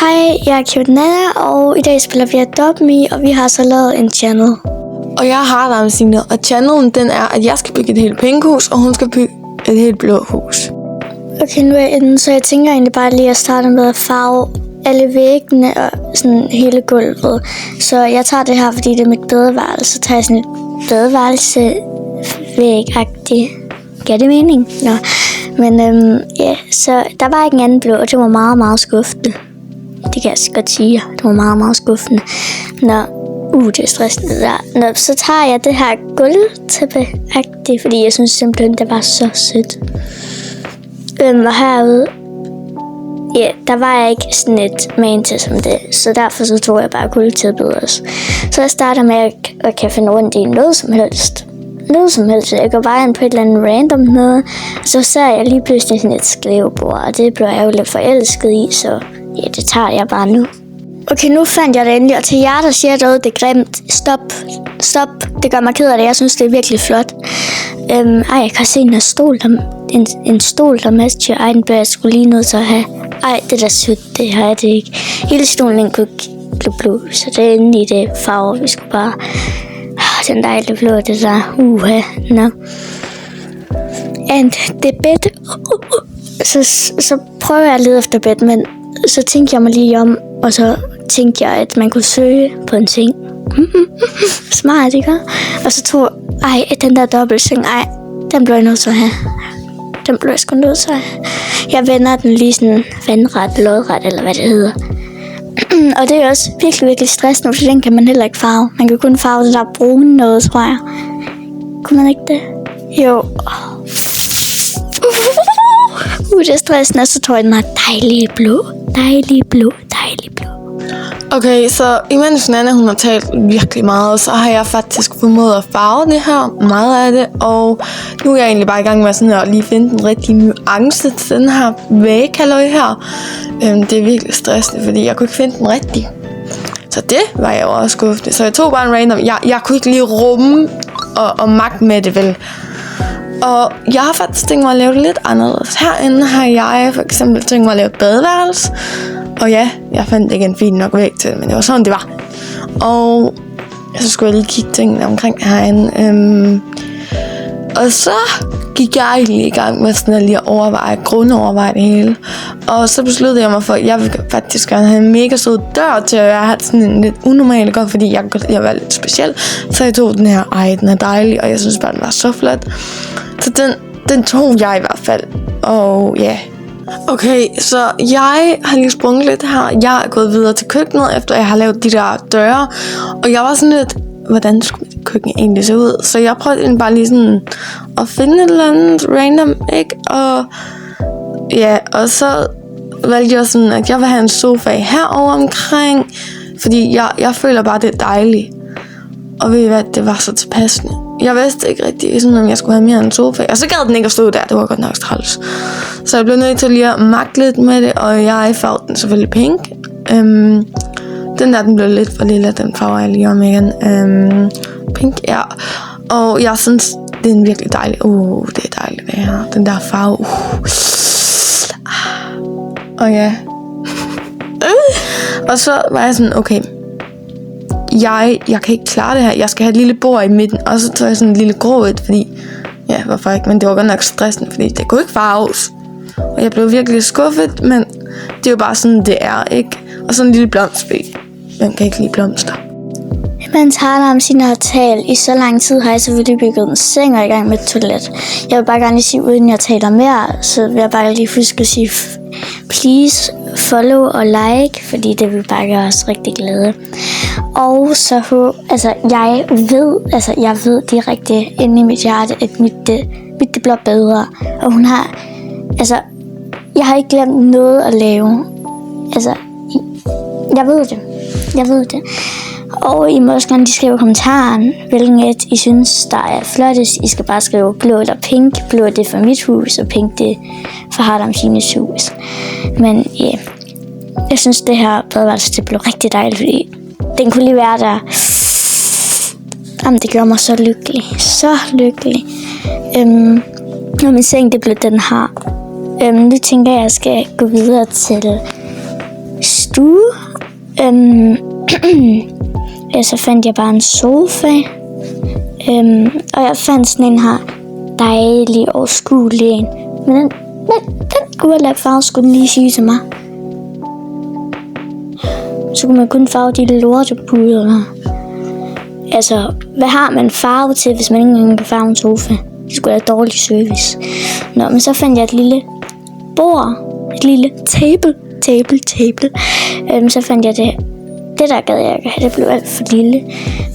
Hej, jeg er Cute Nana, og i dag spiller vi Adopt Me, og vi har så lavet en channel. Og jeg har Hardarmsigne, og channelen den er, at jeg skal bygge et helt pink hus, og hun skal bygge et helt blå hus. Okay, nu er jeg inde, så jeg tænker egentlig bare lige at starte med at farve alle væggene og sådan hele gulvet. Så jeg tager det her, fordi det er mit badeværelse, så tager jeg sådan et badeværelsevæg-agtigt. Giver det mening? Nå. Men ja, så der var ikke en anden blå, og det var meget, meget skuffende. Det kan jeg godt sige, det var meget, meget skuffende. Nå, det er stressende der. Nå, så tager jeg det her gulvtæppe-agtigt, fordi jeg synes simpelthen, det var så sødt. Og herude, ja, der var ikke sådan et man til som det, så derfor så tog jeg bare gulvtæppet også. Så jeg starter med at kan finde rundt i noget som helst. Noget som helst. Jeg går bare ind på et eller andet random noget, og så ser jeg lige pludselig sådan et skrivebord, og det blev jeg jo lidt forelsket i, så ja, det tager jeg bare nu. Okay, nu fandt jeg det endelig, og til jer, der siger noget, det er grimt. Stop. Det gør mig ked af det. Jeg synes, det er virkelig flot. Jeg kan se en stol, en stol, der matcher. Den bør jeg skulle lige nødt til at have. Det er da sødt, det har jeg det ikke. Hele stolen, den kunne blå, så det er endelig det farve, vi skulle bare... Den dejlige blå, det der. No. And the bed. Så prøver jeg at lede efter bed, men så tænkte jeg mig lige om, og så tænkte jeg, at man kunne søge på en ting. Smart, ikke? Og så tror jeg, den der dobbeltseng, den blev jeg nødt til at have. Den blev jeg sgu nødt til at have. Jeg vender den lige sådan vandret, lodret, eller hvad det hedder. Og det er også virkelig, virkelig stressende, for den kan man heller ikke farve. Man kan kun farve det der brune noget, tror jeg. Kunne man ikke det? Jo. Det er stressende, og så tror jeg, den er dejlig blå. Okay, så imens Nana hun har talt virkelig meget, så har jeg faktisk formået at farve det her, meget af det, og nu er jeg egentlig bare i gang med sådan at lige finde den rigtige nuance til den her væghalvøj her. Det er virkelig stressende, fordi jeg kunne ikke finde den rigtige. Så det var jeg jo også skuffet. Så jeg tog bare en random. Jeg kunne ikke lige rumme og magte med det, vel. Og jeg har faktisk tænkt mig at lave det lidt anderledes. Herinde har jeg for eksempel tænkt mig at lave et badeværelse. Og ja, jeg fandt ikke en fin nok væg til det, men det var sådan, det var. Og så skulle jeg lige kigge tingene omkring herinde. Og så gik jeg egentlig i gang med sådan at lige grundoverveje det hele. Og så besluttede jeg mig for, at jeg vil faktisk gerne have en mega sød dør til, at jeg har sådan en lidt unormal godt, fordi jeg var lidt speciel. Så jeg tog den her, den er dejlig, og jeg synes bare, den var så flot. Så den tog jeg i hvert fald. Og ja. Okay, så jeg har lige sprunget lidt her. Jeg er gået videre til køkkenet, efter jeg har lavet de der døre. Og jeg var sådan lidt, hvordan skulle mit køkken egentlig se ud? Så jeg prøvede bare lige sådan at finde et eller andet random, ikke? Og ja, og så valgte jeg sådan, at jeg vil have en sofa herovre omkring. Fordi jeg føler bare, det er dejligt. Og ved I hvad, det var så tilpassende. Jeg vidste ikke rigtig, sådan, om jeg skulle have mere end en sofa. Og så gad den ikke at stå der, det var godt nok træls. Så jeg blev nødt til lige at magte lidt med det, og jeg farvede den selvfølgelig pink. Den der, den blev lidt for lille, den farver jeg lige om igen. Pink, ja. Og jeg synes, det er en virkelig dejlig. Det er dejligt det her. Den der farve. Og ja. Og så var jeg sådan, okay. Jeg kan ikke klare det her. Jeg skal have et lille bord i midten. Og så tog jeg sådan en lille grå et, fordi... Ja, hvorfor ikke? Men det var godt nok stressende, fordi det kunne ikke farves. Og jeg blev virkelig skuffet, men det er jo bare sådan, det er, ikke? Og sådan en lille blomstbæk. Man kan ikke lide blomster. Mens Hardarmsigne har talt i så lang tid, har jeg selvfølgelig bygget en seng og i gang med et toilet. Jeg vil bare gerne lige sige, uden jeg taler mere, så vil jeg bare lige huske at sige, please follow og like, fordi det vil bare gøre os rigtig glade. Og så jeg ved direkte inde i mit hjerte, at mit det bliver bedre. Og hun har, jeg har ikke glemt noget at lave. Jeg ved det. Og I må også gerne skrive i kommentaren, hvilken et I synes, der er flottest. I skal bare skrive blå eller pink. Blå det er for mit hus, og pink det er for Hardarmsignes hus. Men ja, jeg synes det her badeværelse, det blev rigtig dejligt, fordi den kunne lige være der. Jamen, det gjorde mig så lykkelig. Så lykkelig. Når min seng, det blev den her. Nu tænker jeg, at jeg skal gå videre til stue. Så fandt jeg bare en sofa. Og jeg fandt sådan en her dejlig overskuelig en. Men den kunne jeg lade farve, skulle den lige sige til mig. Så kunne man kun farve de lortepuder der. Altså, hvad har man farve til, hvis man ikke engang kan farve en sofa? Det skulle være dårlig service. Nå, men så fandt jeg et lille bord. Et lille table. Så fandt jeg det. Det der gad jeg ikke have, det blev alt for lille.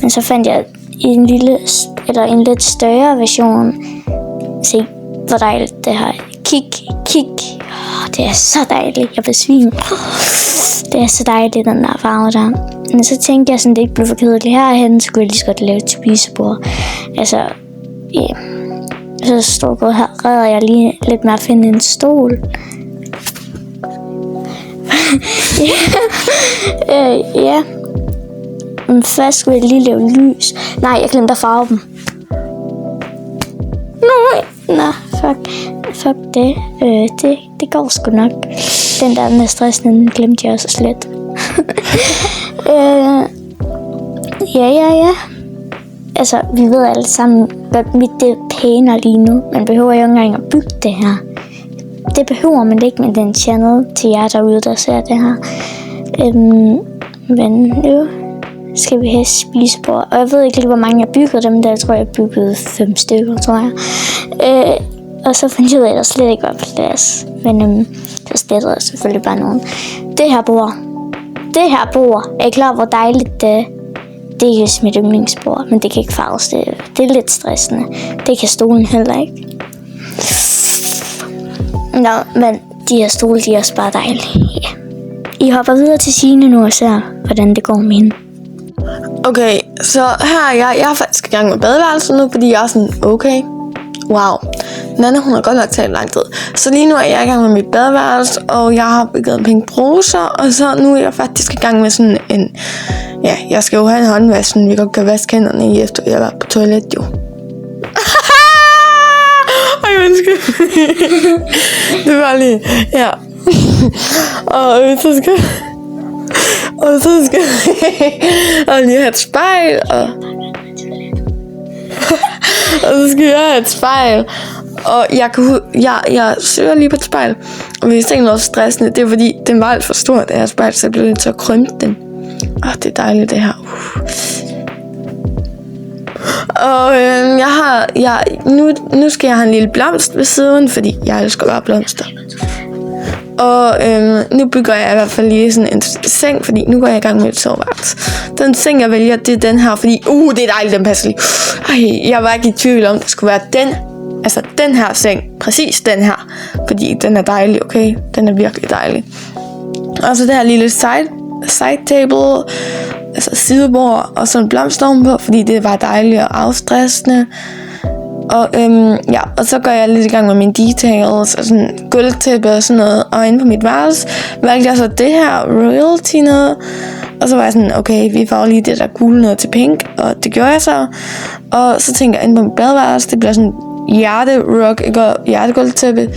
Men så fandt jeg en lidt større version. Se, hvor dejligt det her. Kig. Det er så dejligt. Jeg besvimer. Det er så dejligt, den der farve der. Men så tænkte jeg sådan, det ikke blev for kedeligt herhen, så kunne jeg lige så godt lave et spisebord. Altså, ja. Så stod jeg her, redder jeg lige lidt med at finde en stol. Ja. Men først skulle jeg lige lave lys. Nej, jeg glemte at farve dem. Nå, fuck det. Det går sgu nok. Den der med stressen, den glemte jeg også slet. Ja. Altså, vi ved alle sammen, at mit det er pænere lige nu. Man behøver jo ikke engang at bygge det her. Det behøver man ikke med den channel til jer derude, der ser det her. Men nu skal vi have spisebord. Og jeg ved ikke lige, hvor mange jeg byggede dem der. Jeg tror, jeg byggede 5 stykker, tror jeg. Og så fandt jeg ud af, at der slet ikke var plads. Men så slettede jeg selvfølgelig bare nogen. Det her bord. Er I klar, hvor dejligt det er? Det er jo mit yndlingsbord, men det kan ikke farves. Det er lidt stressende. Det kan stolen heller ikke. Nå, men de her stole, de er også bare dejlige. Ja. I hopper videre til Signe nu og ser, hvordan det går med hende. Okay, så her er jeg er faktisk i gang med badeværelset nu, fordi jeg er sådan, okay, wow. Nanna, hun har godt nok taget lang tid. Så lige nu er jeg i gang med mit badeværelse, og jeg har bygget en pink bruser, og så nu er jeg faktisk i gang med sådan en... Ja, jeg skal jo have en håndvask, så vi godt kan vaske hænderne i, efter jeg var på toilet, jo. Ej, undskyld. Det var lige... Ja. Og så skal og lige have et spejl, og så skal jeg have et spejl. Og jeg søger lige på et spejl. Og hvis det ikke er noget stressende, det er fordi, den var alt for stor, det her spejl, så jeg blev lidt til at krympe den. Det er dejligt, det her. Og nu skal jeg have en lille blomst ved siden, fordi jeg elsker bare blomster. Og nu bygger jeg i hvert fald lige sådan en seng, fordi nu går jeg i gang med et soveværelse. Den seng, jeg vælger, det er den her, fordi det er dejligt, den passer lige. Jeg var ikke i tvivl om, det skulle være den her seng. Præcis den her, fordi den er dejlig, okay? Den er virkelig dejlig. Og så det her lille side table, altså sidebord, og så en blomst ovenpå, fordi det var dejligt og afstressende. Og og så går jeg lidt i gang med mine details, og sådan gulvtæppe og sådan noget. Og inde på mit værelse valgte jeg så det her royalty noget. Og så var jeg sådan, okay, vi får lige det der gule noget til pink, og det gjorde jeg så. Og så tænker jeg, inde på mit badeværelse, det bliver sådan hjertegulvtæppe.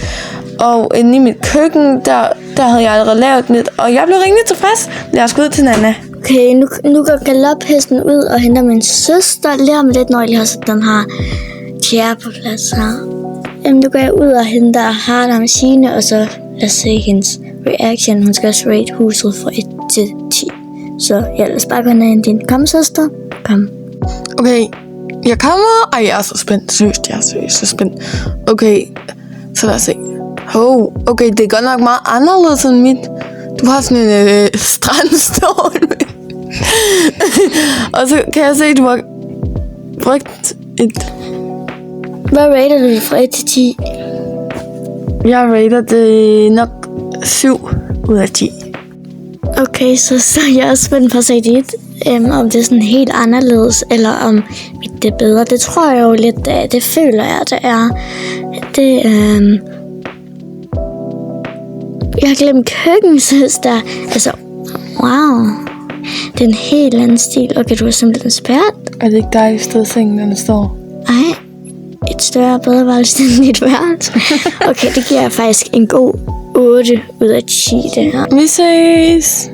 Og inde i mit køkken, der havde jeg allerede lavet lidt, og jeg blev rimelig tilfreds. Lad os gå ud til Nanna. Okay, nu går galophesten ud og henter min søster. Lærer mig lidt, når jeg lige har sat den her chair på plads her. Nu går jeg ud og henter Harder med Signe, og så lad os se hendes reaction. Hun skal også rate huset fra 1 til 10. Så ja, lad os bare gå ned din. Kom, søster. Kom. Okay, jeg kommer. Jeg er så spændt. Seriøst, jeg er så spændt. Okay, så lad os se. Okay, det er godt nok meget anderledes end mit. Du har sådan en strandstol. Og så kan jeg se, at du har brugt et... Hvad rater du det fra 1 til 10? Jeg rater det nok 7 ud af 10. Okay, så jeg er spændt på at se dit. Om det er sådan helt anderledes, eller om det er bedre. Det tror jeg jo lidt, det føler jeg, det er. Jeg har glemt køkkensøster. Altså, wow. Det er en helt anden stil. Okay, du er simpelthen spærret. Er det ikke dejligt sted, sengen, den står? Nej, et større badeværelse end mit værelse. Okay, det giver jeg faktisk en god 8 ud af 10, det her. Vi ses!